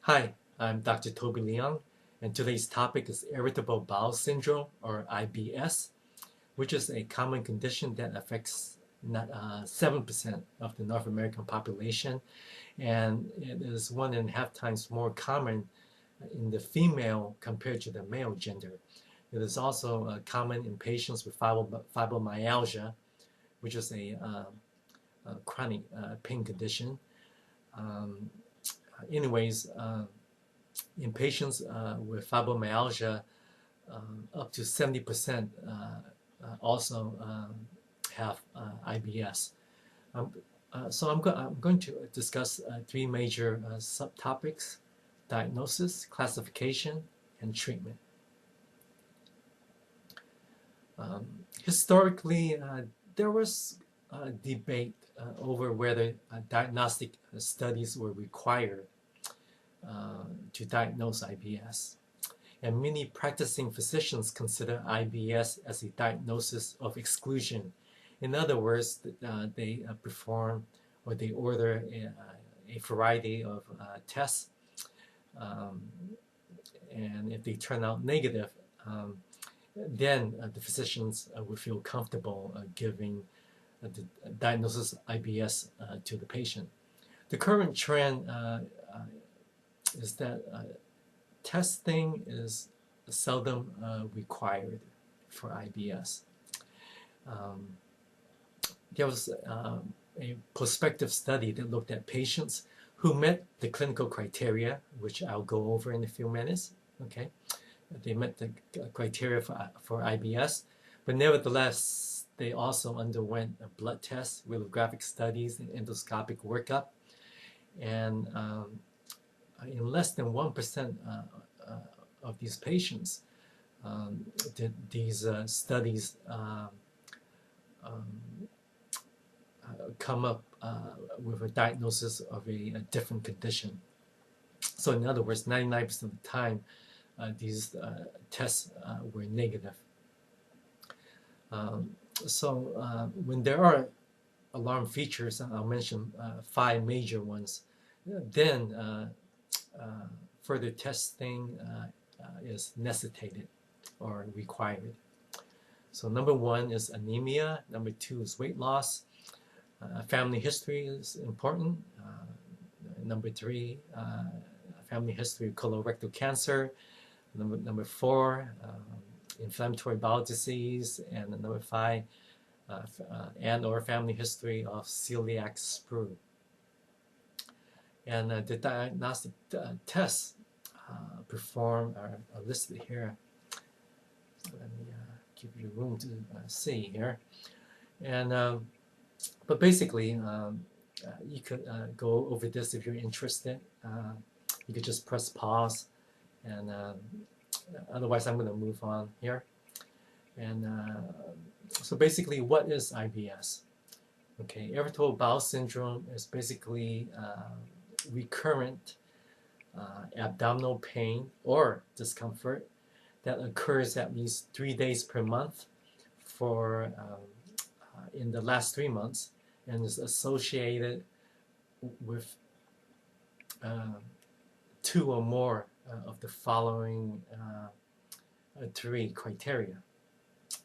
Hi, I'm Dr. Toby Leong, and today's topic is irritable bowel syndrome, or IBS, which is a common condition that affects 7% of the North American population, and it is 1.5 times more common in the female compared to the male gender. It is also common in patients with fibromyalgia, which is a chronic pain condition. Um, anyways, in patients with fibromyalgia, up to 70% also have IBS. Um, I'm going to discuss three major subtopics: diagnosis, classification, and treatment. Historically, there was debate over whether diagnostic studies were required to diagnose IBS. And many practicing physicians consider IBS as a diagnosis of exclusion. In other words, they perform or they order a variety of tests, um, and if they turn out negative, then the physicians would feel comfortable giving the diagnosis of IBS to the patient. The current trend is that testing is seldom required for IBS. Um, there was a prospective study that looked at patients who met the clinical criteria, which I'll go over in a few minutes. Okay, they met the criteria for IBS, but nevertheless, they also underwent a blood test, radiographic studies, and endoscopic workup. And in less than 1% of these patients, these studies um, come up with a diagnosis of a different condition. So in other words, 99% of the time, these tests were negative. When there are alarm features, I'll mention 5 major ones, then further testing is necessitated or required. So number 1 is anemia. Number 2 is weight loss. Family history is important. Number 3, family history of colorectal cancer. Number 4, inflammatory bowel disease. And number 5, and or family history of celiac sprue. And the diagnostic tests performed are listed here. Let me give you room to see here. And but basically, you could go over this if you're interested. You could just press pause, and otherwise I'm going to move on here. And so basically, what is IBS? Okay, irritable bowel syndrome is basically recurrent abdominal pain or discomfort that occurs at least 3 days per month for in the last 3 months, and is associated with 2 or more of the following 3 criteria.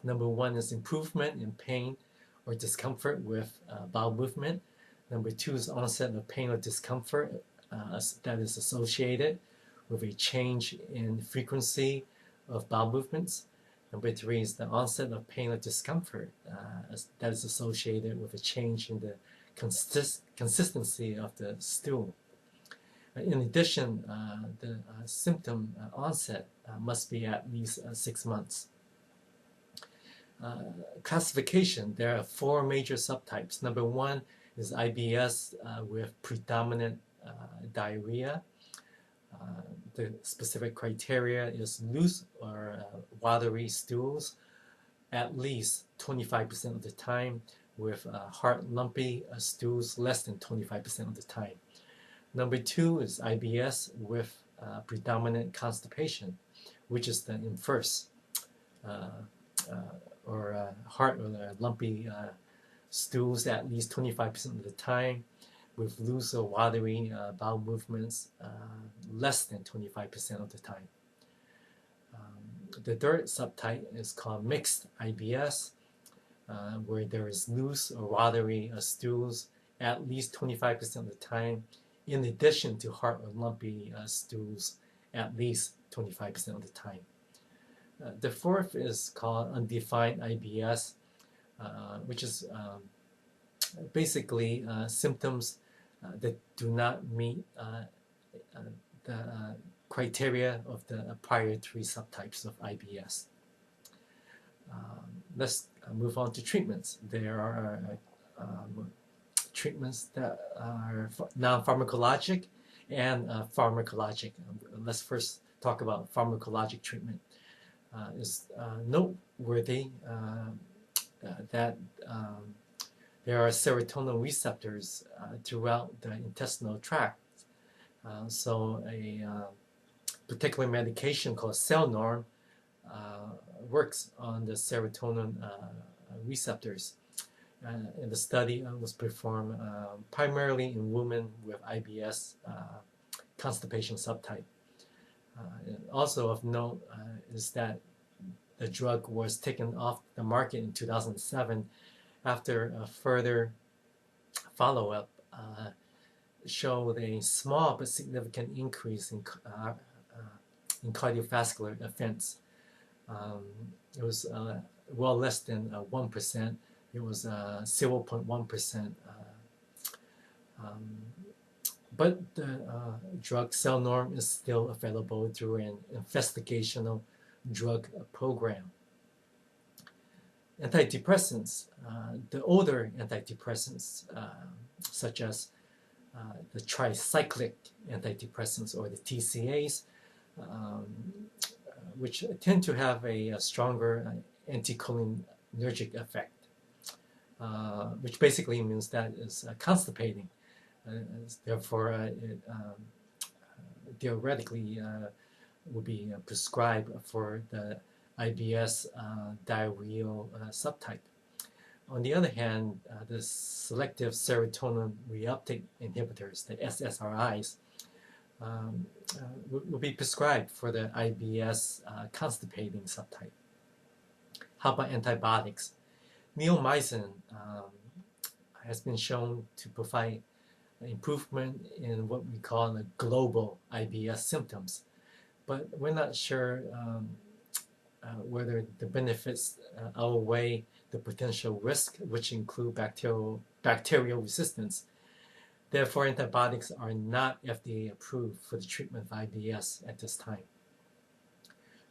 Number 1 is improvement in pain or discomfort with bowel movement. Number 2 is onset of pain or discomfort that is associated with a change in frequency of bowel movements. Number 3 is the onset of pain or discomfort that is associated with a change in the consistency of the stool. In addition, the symptom onset must be at least 6 months. Classification, there are 4 major subtypes. Number 1 is IBS with predominant diarrhea. The specific criteria is loose or watery stools at least 25% of the time, with hard lumpy stools less than 25% of the time. Number 2 is IBS with predominant constipation, which is the inverse, or hard or lumpy stools at least 25% of the time, with loose or watery bowel movements less than 25% of the time. The third subtype is called mixed IBS, where there is loose or watery stools at least 25% of the time, in addition to hard or lumpy stools at least 25% of the time. The fourth is called undefined IBS, which is basically symptoms that do not meet the criteria of the prior three subtypes of IBS. Let's move on to treatments. There are treatments that are non-pharmacologic and pharmacologic. Let's first talk about pharmacologic treatment. It's noteworthy that there are serotonin receptors throughout the intestinal tract. So a particular medication called Cellnorm works on the serotonin receptors. And the study was performed primarily in women with IBS constipation subtype. Also of note is that the drug was taken off the market in 2007 after a further follow-up showed a small but significant increase in cardiovascular events. It was well less than 1%. It was 0.1%. But the drug Cellnorm is still available through an investigational drug program. Antidepressants, the older antidepressants, such as the tricyclic antidepressants or the TCAs, which tend to have a stronger anticholinergic effect, which basically means that it's constipating. Therefore, it theoretically would be prescribed for the IBS diarrheal subtype. On the other hand, the selective serotonin reuptake inhibitors, the SSRIs, will be prescribed for the IBS constipating subtype. How about antibiotics? Neomycin has been shown to provide improvement in what we call the global IBS symptoms, but we're not sure whether the benefits outweigh the potential risk, which include bacterial resistance. Therefore, antibiotics are not FDA approved for the treatment of IBS at this time.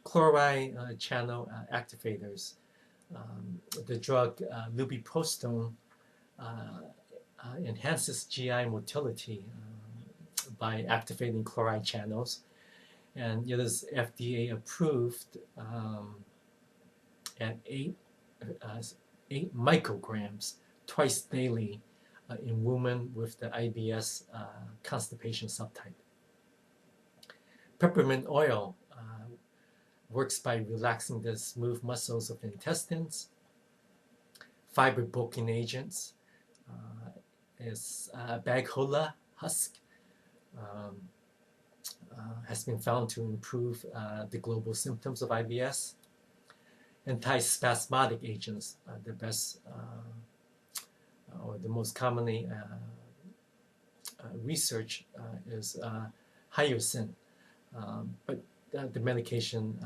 Chloride channel activators. The drug lubiprostone enhances GI motility by activating chloride channels, and it is FDA approved at 8 micrograms twice daily in women with the IBS constipation subtype. Peppermint oil works by relaxing the smooth muscles of the intestines. Fiber bulking agents is Baghola husk has been found to improve the global symptoms of IBS. Antispasmodic agents, the best or the most commonly researched is hyoscine, but the medication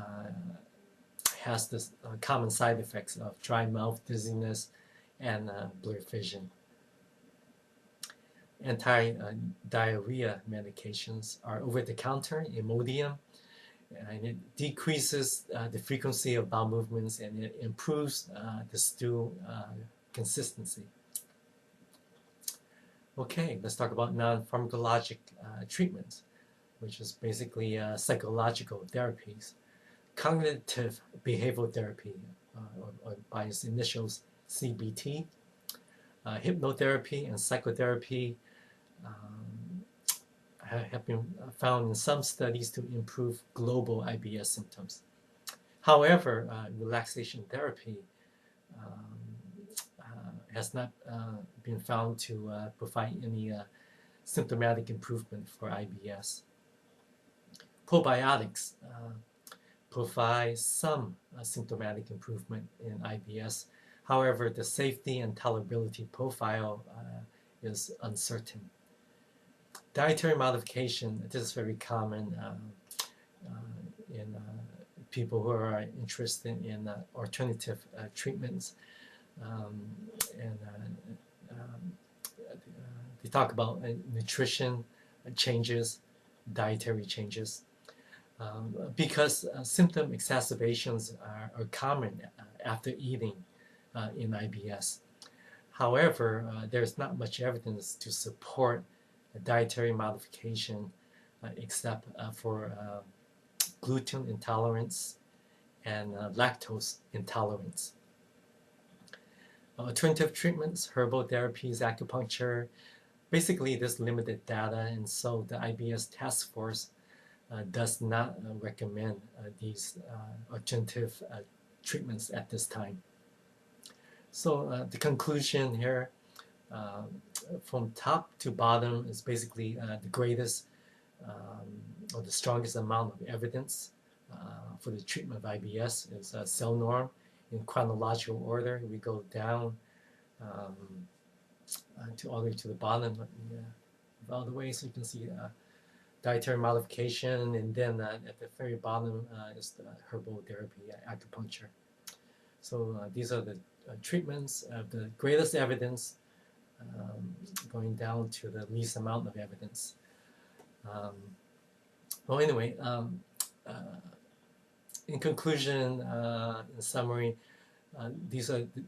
has the common side effects of dry mouth, dizziness, and blurred vision. Anti-diarrhea medications are over-the-counter, Imodium, and it decreases the frequency of bowel movements and it improves the stool consistency. Okay, let's talk about non-pharmacologic treatments, which is basically psychological therapies. Cognitive behavioral therapy, or by its initials CBT, hypnotherapy and psychotherapy have been found in some studies to improve global IBS symptoms. However, relaxation therapy has not been found to provide any symptomatic improvement for IBS. Probiotics provide some symptomatic improvement in IBS. However, the safety and tolerability profile is uncertain. Dietary modification, this is very common in people who are interested in alternative treatments. And they talk about nutrition changes, dietary changes. Because symptom exacerbations are common after eating in IBS. However, there's not much evidence to support a dietary modification except for gluten intolerance and lactose intolerance. Alternative treatments, herbal therapies, acupuncture, basically there's limited data, and so the IBS task force does not recommend these alternative treatments at this time. So the conclusion here, from top to bottom, is basically the greatest or the strongest amount of evidence for the treatment of IBS is cell norm. In chronological order, we go down to all the way to the bottom, all the way, so you can see dietary modification, and then at the very bottom is the herbal therapy, acupuncture. So these are the treatments of the greatest evidence, going down to the least amount of evidence. Well, anyway, in conclusion, in summary, these are the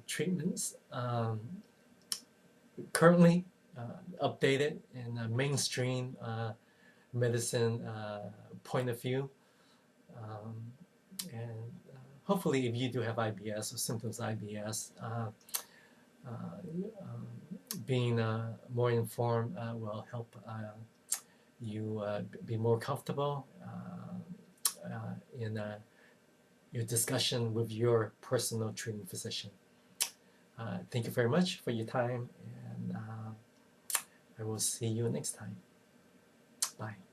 treatments currently updated in a mainstream medicine point of view. And hopefully, if you do have IBS or symptoms of IBS, being more informed will help you be more comfortable in your discussion with your personal treating physician. Thank you very much for your time, and I will see you next time. Bye.